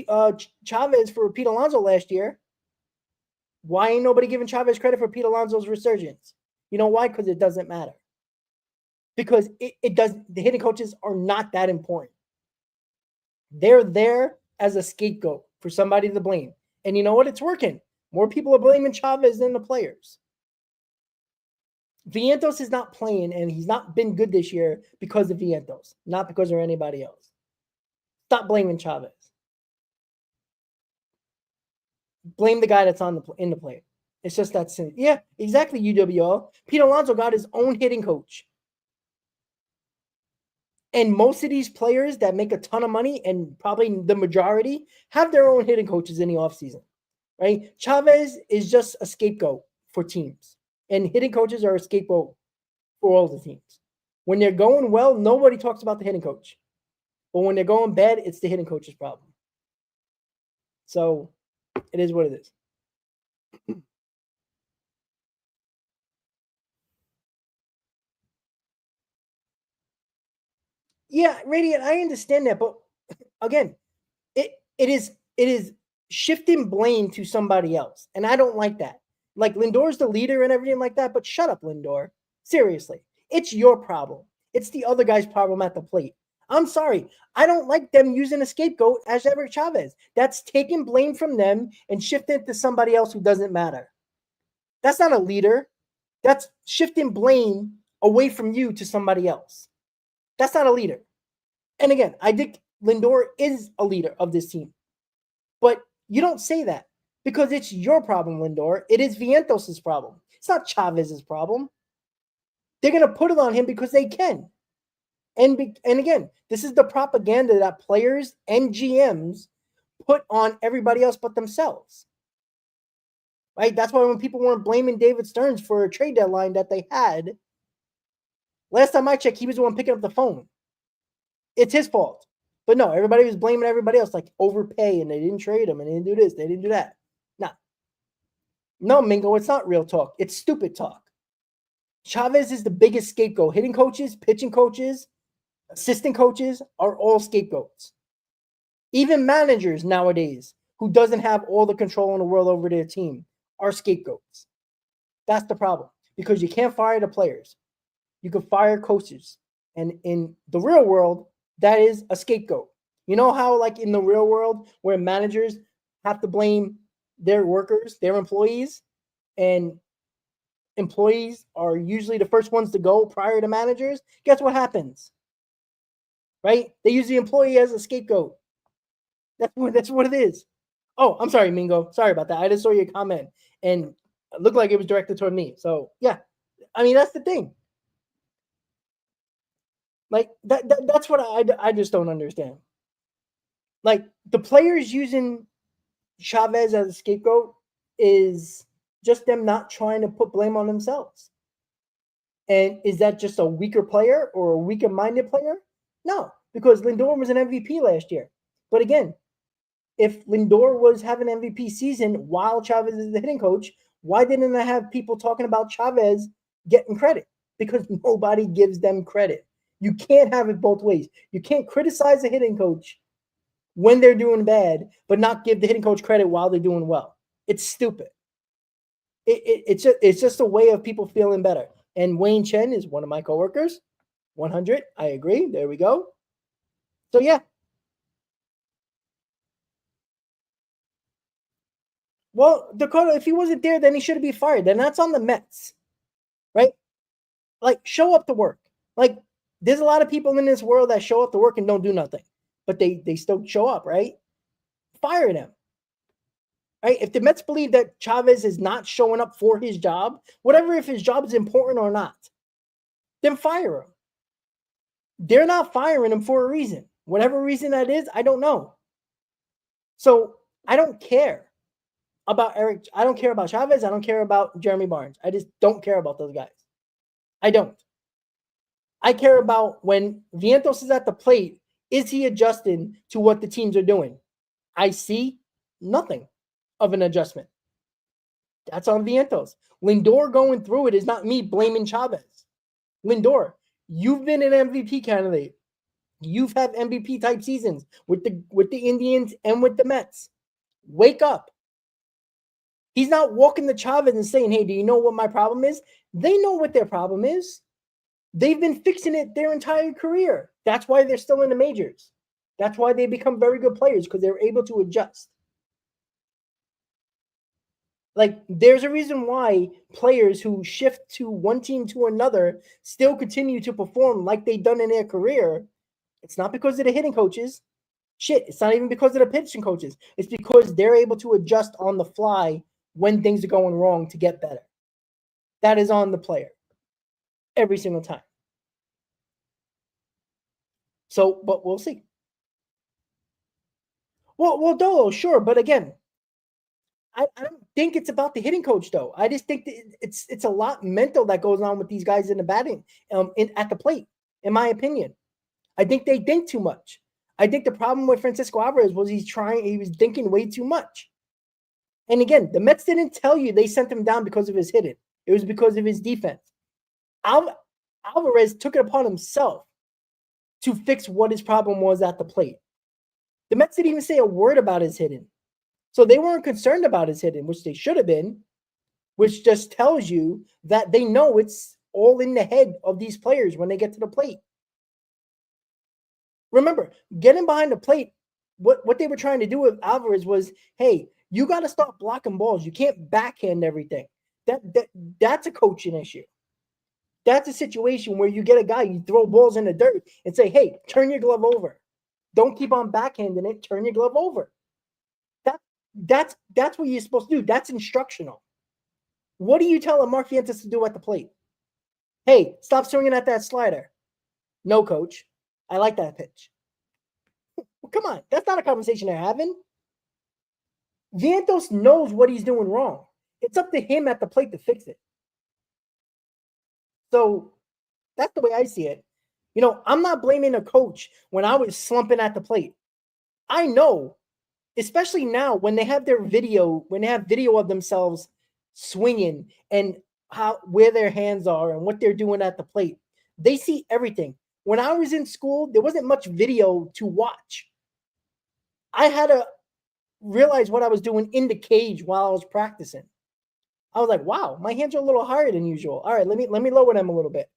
Chavez for Pete Alonso last year. Why ain't nobody giving Chavez credit for Pete Alonso's resurgence? You know why? Because it doesn't matter. Because it does. The hitting coaches are not that important. They're there as a scapegoat for somebody to blame. And you know what? It's working. More people are blaming Chavez than the players. Vientos is not playing, and he's not been good this year because of Vientos, not because of anybody else. Stop blaming Chavez. Blame the guy that's in the play. It's just that simple. Yeah, exactly, UWL. Pete Alonso got his own hitting coach. And most of these players that make a ton of money, and probably the majority, have their own hitting coaches in the offseason, right? Chavez is just a scapegoat for teams. And hitting coaches are a scapegoat for all the teams. When they're going well, nobody talks about the hitting coach. But when they're going bad, it's the hitting coach's problem. So it is what it is. Yeah, Radiant, I understand that, but again, it is shifting blame to somebody else, and I don't like that. Like Lindor's the leader and everything like that, but shut up, Lindor. Seriously, it's your problem. It's the other guy's problem at the plate. I'm sorry, I don't like them using a scapegoat as Eric Chavez. That's taking blame from them and shifting it to somebody else who doesn't matter. That's not a leader. That's shifting blame away from you to somebody else. That's not a leader. And again, I think Lindor is a leader of this team. But you don't say that because it's your problem, Lindor. It is Vientos' problem. It's not Chavez's problem. They're going to put it on him because they can. And again, this is the propaganda that players and GMs put on everybody else but themselves. Right? That's why when people weren't blaming David Stearns for a trade deadline that they had, last time I checked, he was the one picking up the phone. It's his fault. But no, everybody was blaming everybody else, like overpay, and they didn't trade him, and they didn't do this, they didn't do that. No, Mingo, it's not real talk. It's stupid talk. Chavez is the biggest scapegoat. Hitting coaches, pitching coaches, assistant coaches are all scapegoats. Even managers nowadays who doesn't have all the control in the world over their team are scapegoats. That's the problem because you can't fire the players. You can fire coaches. And in the real world, that is a scapegoat. You know how, like in the real world, where managers have to blame their workers, their employees, and employees are usually the first ones to go prior to managers? Guess what happens? Right? They use the employee as a scapegoat. That's what it is. Oh, I'm sorry, Mingo. Sorry about that. I just saw your comment, and it looked like it was directed toward me. So, yeah. I mean, that's the thing. Like that's what I just don't understand. Like the players using Chavez as a scapegoat is just them not trying to put blame on themselves. And is that just a weaker player or a weaker minded player? No, because Lindor was an MVP last year. But again, if Lindor was having an MVP season while Chavez is the hitting coach, why didn't I have people talking about Chavez getting credit? Because nobody gives them credit. You can't have it both ways. You can't criticize the hitting coach when they're doing bad, but not give the hitting coach credit while they're doing well. It's stupid. It's just a way of people feeling better. And Wayne Chen is one of my coworkers. 100. I agree. There we go. So, yeah. Well, Dakota, if he wasn't there, then he should be fired. Then that's on the Mets, right? Like, show up to work. Like, there's a lot of people in this world that show up to work and don't do nothing, but they still show up, right? Fire them, right? If the Mets believe that Chavez is not showing up for his job, whatever if his job is important or not, then fire him. They're not firing him for a reason. Whatever reason that is, I don't know. So I don't care about Eric. I don't care about Chavez. I don't care about Jeremy Barnes. I just don't care about those guys. I don't. I care about when Vientos is at the plate, is he adjusting to what the teams are doing? I see nothing of an adjustment. That's on Vientos. Lindor going through it is not me blaming Chavez. Lindor, you've been an MVP candidate. You've had MVP type seasons with the Indians and with the Mets. Wake up. He's not walking to Chavez and saying, hey, do you know what my problem is? They know what their problem is. They've been fixing it their entire career. That's why they're still in the majors. That's why they become very good players, because they're able to adjust. Like, there's a reason why players who shift to one team to another still continue to perform like they've done in their career. It's not because of the hitting coaches. Shit, it's not even because of the pitching coaches. It's because they're able to adjust on the fly when things are going wrong to get better. That is on the player every single time. So, but we'll see. Well, Dolo, sure, but again, I don't think it's about the hitting coach, though. I just think that it's a lot mental that goes on with these guys in the batting, at the plate, in my opinion. I think they think too much. I think the problem with Francisco Alvarez was he was thinking way too much. And again, the Mets didn't tell you they sent him down because of his hitting. It was because of his defense. Alvarez took it upon himself to fix what his problem was at the plate. The Mets didn't even say a word about his hitting. So they weren't concerned about his hitting, which they should have been, which just tells you that they know it's all in the head of these players when they get to the plate. Remember, getting behind the plate, what they were trying to do with Alvarez was, hey, you got to stop blocking balls. You can't backhand everything. That's a coaching issue. That's a situation where you get a guy, you throw balls in the dirt and say, hey, turn your glove over. Don't keep on backhanding it. Turn your glove over. That's what you're supposed to do. That's instructional. What do you tell Mark Vientos to do at the plate? Hey, stop swinging at that slider. No, coach. I like that pitch. Well, come on. That's not a conversation they're having. Vientos knows what he's doing wrong. It's up to him at the plate to fix it. So that's the way I see it. I'm not blaming a coach when I was slumping at the plate. I know, especially now when they have video of themselves swinging and where their hands are and what they're doing at the plate. They see everything. When I was in school, there wasn't much video to watch. I had to realize what I was doing in the cage while I was practicing. I was like, wow, my hands are a little higher than usual. All right, let me lower them a little bit.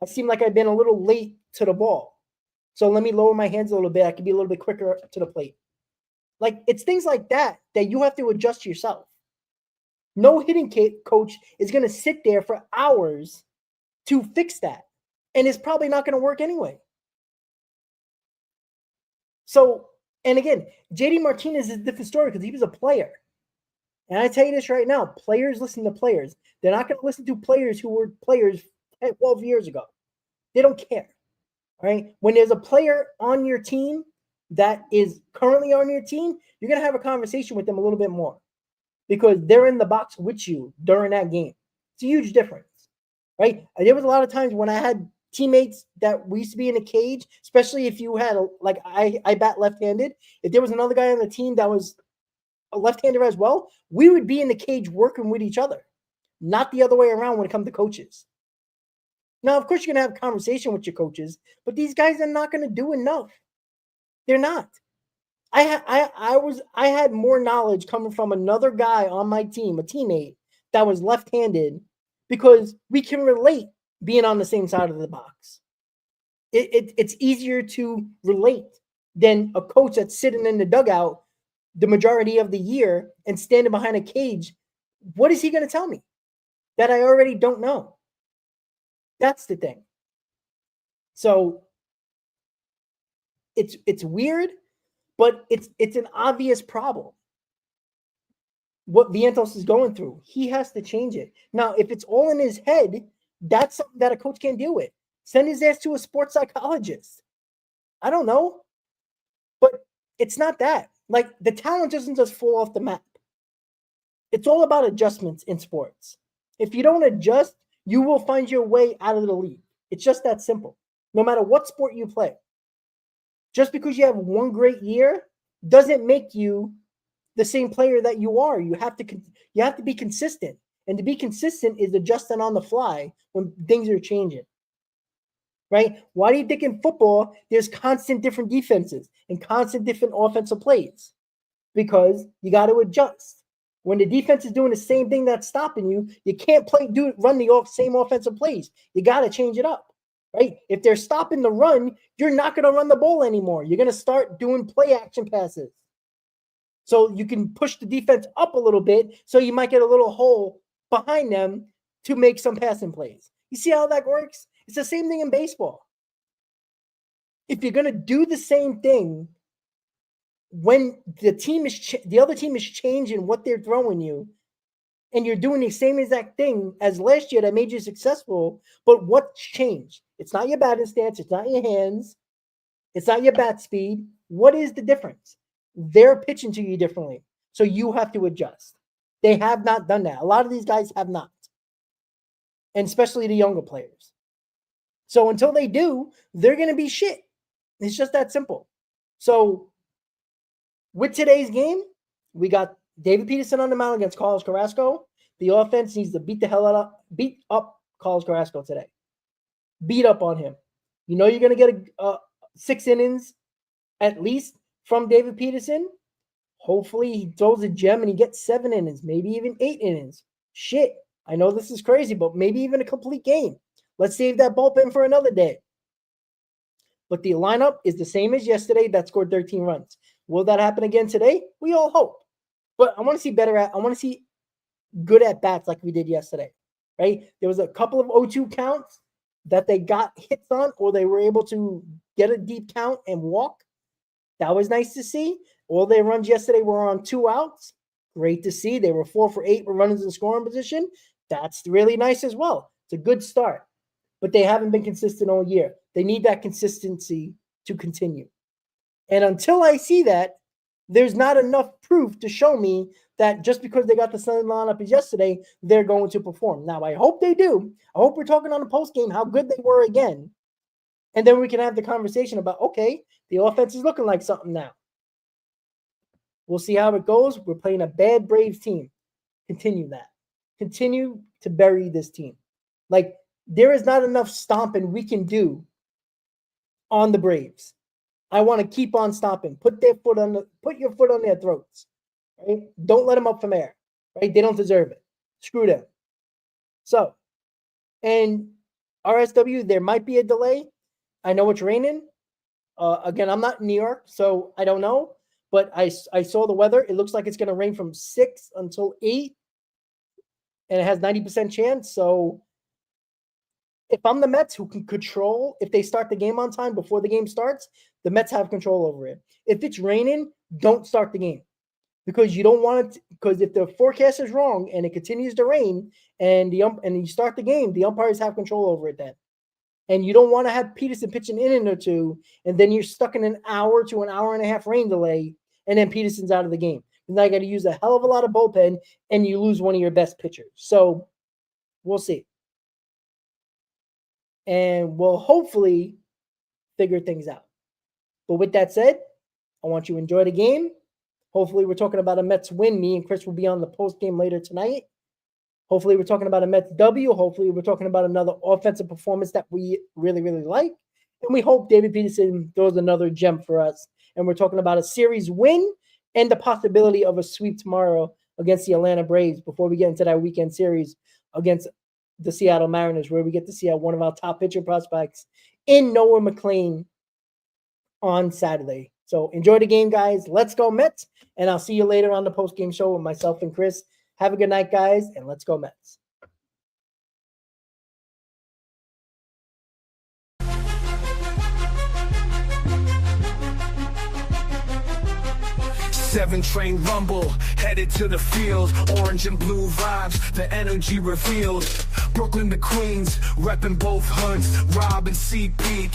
I seem like I've been a little late to the ball. So let me lower my hands a little bit. I can be a little bit quicker to the plate. Like, it's things like that you have to adjust yourself. No hitting coach is going to sit there for hours to fix that. And it's probably not going to work anyway. So, and again, JD Martinez is a different story because he was a player. And I tell you this right now, players listen to players. They're not going to listen to players who were players 12 years ago. They don't care. All right? When there's a player on your team that is currently on your team, you're going to have a conversation with them a little bit more because they're in the box with you during that game. It's a huge difference, right? There was a lot of times when I had teammates that we used to be in a cage, especially if you had, I bat left-handed. If there was another guy on the team that was a left-hander as well, we would be in the cage working with each other, not the other way around when it comes to coaches. Now, of course, you're going to have a conversation with your coaches, but these guys are not going to do enough. They're not. I had more knowledge coming from another guy on my team, a teammate that was left-handed, because we can relate being on the same side of the box. It's easier to relate than a coach that's sitting in the dugout the majority of the year and standing behind a cage. What is he going to tell me that I already don't know? That's the thing. So it's weird, but it's an obvious problem. What Vientos is going through, he has to change it. Now, if it's all in his head, that's something that a coach can't deal with. Send his ass to a sports psychologist. I don't know. But it's not that. Like, the talent doesn't just fall off the map. It's all about adjustments in sports. If you don't adjust, you will find your way out of the league. It's just that simple. No matter what sport you play. Just because you have one great year doesn't make you the same player that you are. You have to be consistent. And to be consistent is adjusting on the fly when things are changing. Right? Why do you think in football there's constant different defenses and constant different offensive plays? Because you got to adjust. When the defense is doing the same thing that's stopping you, you can't run the same offensive plays. You got to change it up. Right? If they're stopping the run, you're not going to run the ball anymore. You're going to start doing play action passes. So you can push the defense up a little bit so you might get a little hole behind them to make some passing plays. You see how that works? It's the same thing in baseball. If you're going to do the same thing when the other team is changing what they're throwing you, and you're doing the same exact thing as last year that made you successful, but what's changed? It's not your batting stance. It's not your hands. It's not your bat speed. What is the difference? They're pitching to you differently. So you have to adjust. They have not done that. A lot of these guys have not. And especially the younger players. So until they do, they're going to be shit. It's just that simple. So with today's game, we got David Peterson on the mound against Carlos Carrasco. The offense needs to beat up Carlos Carrasco today. Beat up on him. You know you're going to get 6 innings at least from David Peterson. Hopefully he throws a gem and he gets 7 innings, maybe even 8 innings. Shit, I know this is crazy, but maybe even a complete game. Let's save that bullpen for another day. But the lineup is the same as yesterday that scored 13 runs. Will that happen again today? We all hope. But I want to see I want to see good at bats like we did yesterday, right? There was a couple of 0-2 counts that they got hits on, or they were able to get a deep count and walk. That was nice to see. All their runs yesterday were on 2 outs. Great to see. They were 4 for 8 with runners in scoring position. That's really nice as well. It's a good start. But they haven't been consistent all year. They need that consistency to continue. And until I see that, there's not enough proof to show me that just because they got the same lineup as yesterday, they're going to perform. Now, I hope they do. I hope we're talking on the postgame how good they were again. And then we can have the conversation about, okay, the offense is looking like something now. We'll see how it goes. We're playing a bad Braves team. Continue that. Continue to bury this team. Like, there is not enough stomping we can do on the Braves. I want to keep on stomping. Put your foot on their throats. Right? Don't let them up from air. Right? They don't deserve it. Screw them. So, and RSW, there might be a delay. I know it's raining. Again, I'm not in New York, so I don't know. But I saw the weather. It looks like it's going to rain from 6 until 8. And it has 90% chance. So if I'm the Mets, who can control, if they start the game on time before the game starts, the Mets have control over it. If it's raining, don't start the game. Because you don't want it, because if the forecast is wrong and it continues to rain and you start the game, the umpires have control over it then. And you don't want to have Peterson pitch an inning or two, and then you're stuck in an hour to an hour and a half rain delay, and then Peterson's out of the game. And I got to use a hell of a lot of bullpen, and you lose one of your best pitchers. So we'll see. And we'll hopefully figure things out. But with that said, I want you to enjoy the game. Hopefully we're talking about a Mets win. Me and Chris will be on the post game later tonight. Hopefully we're talking about a Mets W. Hopefully we're talking about another offensive performance that we really, really like. And we hope David Peterson throws another gem for us. And we're talking about a series win and the possibility of a sweep tomorrow against the Atlanta Braves before we get into that weekend series against the Seattle Mariners, where we get to see one of our top pitcher prospects in Noah McLean on Saturday. So enjoy the game, guys. Let's go Mets. And I'll see you later on the post-game show with myself and Chris. Have a good night, guys, and let's go Mets. Seven train rumble, headed to the field. Orange and blue vibes, the energy revealed. Brooklyn to Queens, repping both hoods. Rob and CP.